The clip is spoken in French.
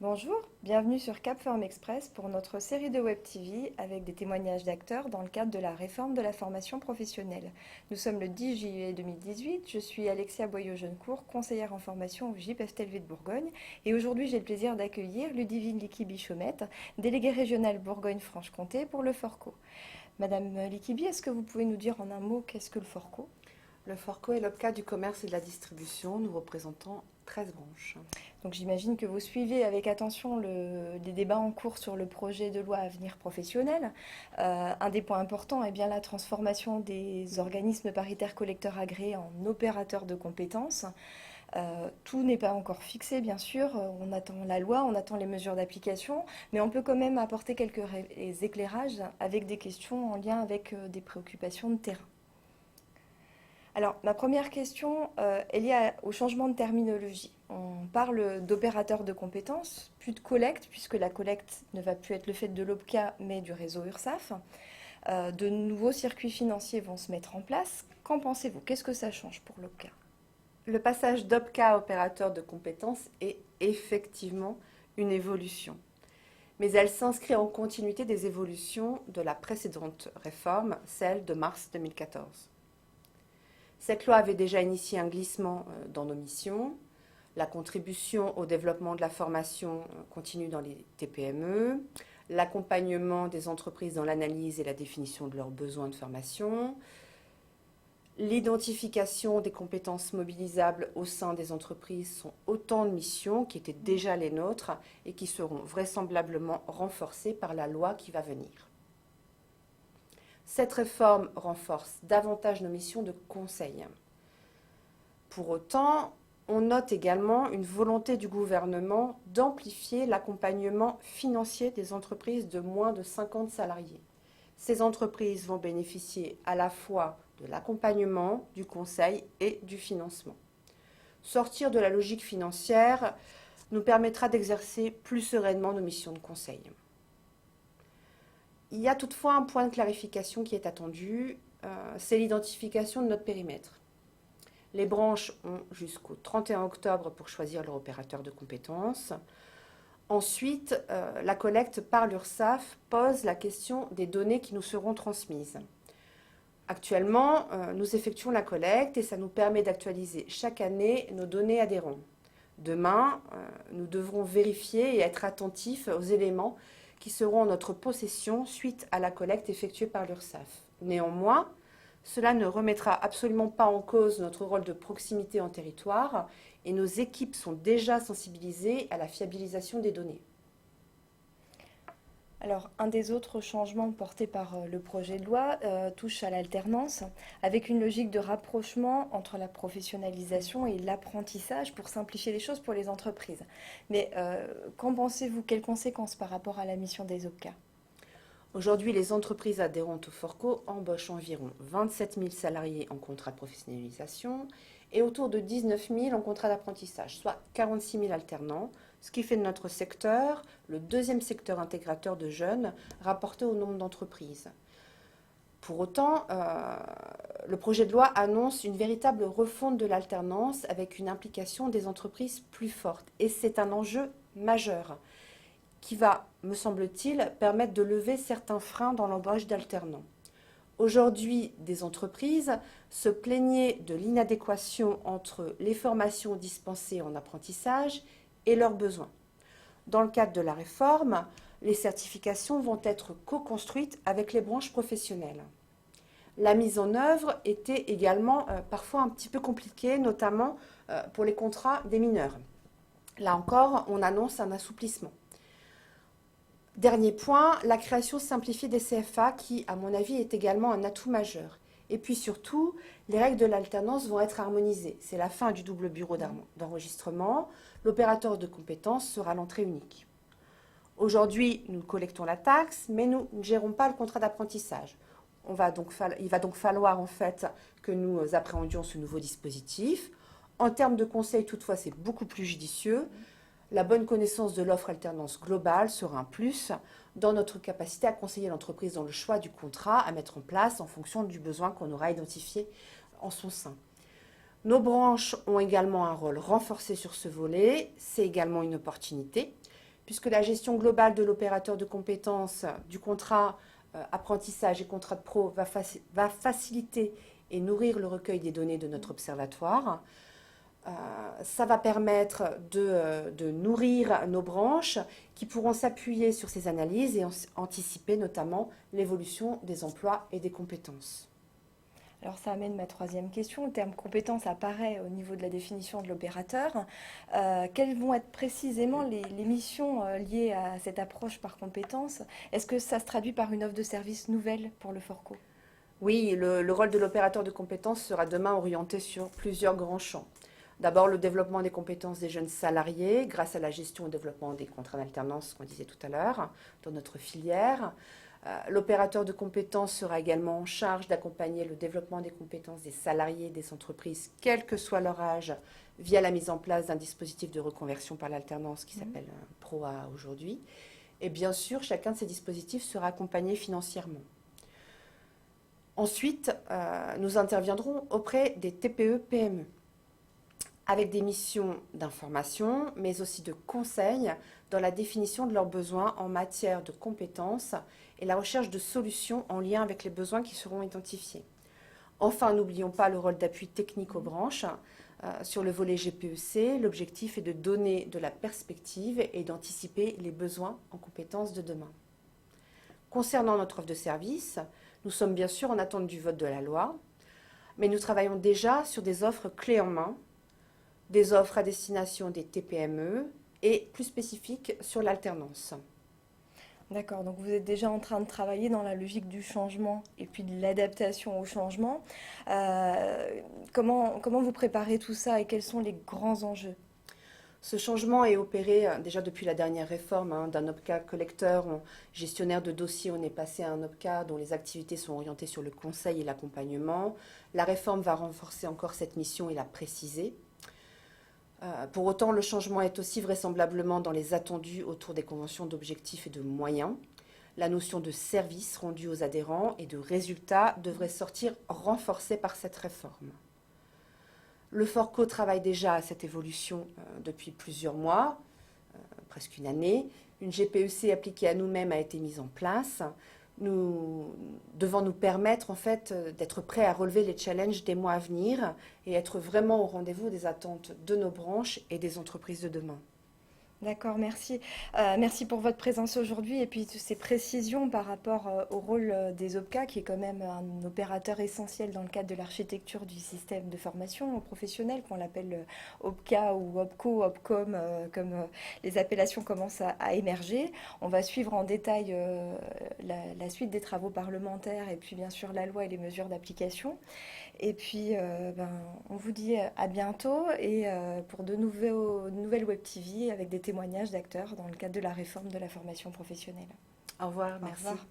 Bonjour, bienvenue sur Capform Express pour notre série de Web TV avec des témoignages d'acteurs dans le cadre de la réforme de la formation professionnelle. Nous sommes le 10 juillet 2018, je suis Alexia Boyot-Jeuncourt, conseillère en formation au JPFTLV de Bourgogne et aujourd'hui j'ai le plaisir d'accueillir Ludivine Likibi-Chaumette, déléguée régionale Bourgogne-Franche-Comté pour le Forco. Madame Likibi, est-ce que vous pouvez nous dire en un mot qu'est-ce que le Forco? Le Forco est l'OPCA du commerce et de la distribution. Nous représentons 13 branches. Donc j'imagine que vous suivez avec attention les débats en cours sur le projet de loi Avenir professionnel. Un des points importants est bien la transformation des organismes paritaires collecteurs agréés en opérateurs de compétences. Tout n'est pas encore fixé, bien sûr. On attend la loi, on attend les mesures d'application, mais on peut quand même apporter quelques éclairages avec des questions en lien avec des préoccupations de terrain. Alors, ma première question est liée au changement de terminologie. On parle d'opérateur de compétences, plus de collecte, puisque la collecte ne va plus être le fait de l'OPCA, mais du réseau URSAF. De nouveaux circuits financiers vont se mettre en place. Qu'en pensez-vous? Qu'est-ce que ça change pour l'OPCA? Le passage d'OPCA à opérateur de compétences est effectivement une évolution. Mais elle s'inscrit en continuité des évolutions de la précédente réforme, celle de mars 2014. Cette loi avait déjà initié un glissement dans nos missions. La contribution au développement de la formation continue dans les TPME, l'accompagnement des entreprises dans l'analyse et la définition de leurs besoins de formation, l'identification des compétences mobilisables au sein des entreprises sont autant de missions qui étaient déjà les nôtres et qui seront vraisemblablement renforcées par la loi qui va venir. Cette réforme renforce davantage nos missions de conseil. Pour autant, on note également une volonté du gouvernement d'amplifier l'accompagnement financier des entreprises de moins de 50 salariés. Ces entreprises vont bénéficier à la fois de l'accompagnement, du conseil et du financement. Sortir de la logique financière nous permettra d'exercer plus sereinement nos missions de conseil. Il y a toutefois un point de clarification qui est attendu, c'est l'identification de notre périmètre. Les branches ont jusqu'au 31 octobre pour choisir leur opérateur de compétences. Ensuite, la collecte par l'URSSAF pose la question des données qui nous seront transmises. Actuellement, nous effectuons la collecte et ça nous permet d'actualiser chaque année nos données adhérents. Demain, nous devrons vérifier et être attentifs aux éléments qui seront en notre possession suite à la collecte effectuée par l'URSSAF. Néanmoins, cela ne remettra absolument pas en cause notre rôle de proximité en territoire et nos équipes sont déjà sensibilisées à la fiabilisation des données. Alors, un des autres changements portés par le projet de loi touche à l'alternance, avec une logique de rapprochement entre la professionnalisation et l'apprentissage pour simplifier les choses pour les entreprises. Mais qu'en pensez-vous? Quelles conséquences par rapport à la mission des OPCA? Aujourd'hui, les entreprises adhérentes au Forco embauchent environ 27 000 salariés en contrat de professionnalisation et autour de 19 000 en contrat d'apprentissage, soit 46 000 alternants, ce qui fait de notre secteur le deuxième secteur intégrateur de jeunes rapporté au nombre d'entreprises. Pour autant, le projet de loi annonce une véritable refonte de l'alternance avec une implication des entreprises plus forte. Et c'est un enjeu majeur qui va, me semble-t-il, permettre de lever certains freins dans l'embauche d'alternants. Aujourd'hui, des entreprises se plaignaient de l'inadéquation entre les formations dispensées en apprentissage et leurs besoins. Dans le cadre de la réforme, les certifications vont être co-construites avec les branches professionnelles. La mise en œuvre était également parfois un petit peu compliquée, notamment pour les contrats des mineurs. Là encore, on annonce un assouplissement. Dernier point, la création simplifiée des CFA qui, à mon avis, est également un atout majeur. Et puis surtout, les règles de l'alternance vont être harmonisées. C'est la fin du double bureau d'enregistrement. L'opérateur de compétences sera l'entrée unique. Aujourd'hui, nous collectons la taxe, mais nous ne gérons pas le contrat d'apprentissage. Il va donc falloir en fait que nous appréhendions ce nouveau dispositif. En termes de conseil, toutefois, c'est beaucoup plus judicieux. La bonne connaissance de l'offre alternance globale sera un plus dans notre capacité à conseiller l'entreprise dans le choix du contrat à mettre en place en fonction du besoin qu'on aura identifié en son sein. Nos branches ont également un rôle renforcé sur ce volet, c'est également une opportunité, puisque la gestion globale de l'opérateur de compétences, du contrat apprentissage et contrat de pro va faciliter et nourrir le recueil des données de notre observatoire. Ça va permettre de nourrir nos branches qui pourront s'appuyer sur ces analyses et anticiper notamment l'évolution des emplois et des compétences. Alors ça amène ma troisième question. Le terme compétence apparaît au niveau de la définition de l'opérateur. Quelles vont être précisément les missions liées à cette approche par compétence? Est-ce que ça se traduit par une offre de service nouvelle pour le Forco? Oui, le rôle de l'opérateur de compétences sera demain orienté sur plusieurs grands champs. D'abord, le développement des compétences des jeunes salariés grâce à la gestion et au développement des contrats d'alternance, qu'on disait tout à l'heure, dans notre filière. L'opérateur de compétences sera également en charge d'accompagner le développement des compétences des salariés des entreprises, quel que soit leur âge, via la mise en place d'un dispositif de reconversion par l'alternance qui s'appelle PROA aujourd'hui. Et bien sûr, chacun de ces dispositifs sera accompagné financièrement. Ensuite, nous interviendrons auprès des TPE-PME avec des missions d'information, mais aussi de conseil dans la définition de leurs besoins en matière de compétences et la recherche de solutions en lien avec les besoins qui seront identifiés. Enfin, n'oublions pas le rôle d'appui technique aux branches. Sur le volet GPEC, l'objectif est de donner de la perspective et d'anticiper les besoins en compétences de demain. Concernant notre offre de service, nous sommes bien sûr en attente du vote de la loi, mais nous travaillons déjà sur des offres clés en main, des offres à destination des TPME et plus spécifiques sur l'alternance. D'accord, donc vous êtes déjà en train de travailler dans la logique du changement et puis de l'adaptation au changement. Comment vous préparez tout ça et quels sont les grands enjeux? Ce changement est opéré déjà depuis la dernière réforme d'un OPCA collecteur, gestionnaire de dossiers. On est passé à un OPCA dont les activités sont orientées sur le conseil et l'accompagnement. La réforme va renforcer encore cette mission et la préciser. Pour autant, le changement est aussi vraisemblablement dans les attendus autour des conventions d'objectifs et de moyens. La notion de service rendu aux adhérents et de résultats devrait sortir renforcée par cette réforme. Le Forco travaille déjà à cette évolution depuis plusieurs mois, presque une année. Une GPEC appliquée à nous-mêmes a été mise en place, devant nous permettre en fait d'être prêts à relever les challenges des mois à venir et être vraiment au rendez-vous des attentes de nos branches et des entreprises de demain. D'accord, merci. Merci pour votre présence aujourd'hui et puis toutes ces précisions par rapport au rôle des OPCA, qui est quand même un opérateur essentiel dans le cadre de l'architecture du système de formation professionnelle, qu'on l'appelle OPCA ou OPCO, OPCOM, comme les appellations commencent à émerger. On va suivre en détail la suite des travaux parlementaires et puis bien sûr la loi et les mesures d'application. Et puis, on vous dit à bientôt et pour de nouvelles Web TV avec des témoignages d'acteurs dans le cadre de la réforme de la formation professionnelle. Au revoir, Au merci. revoir.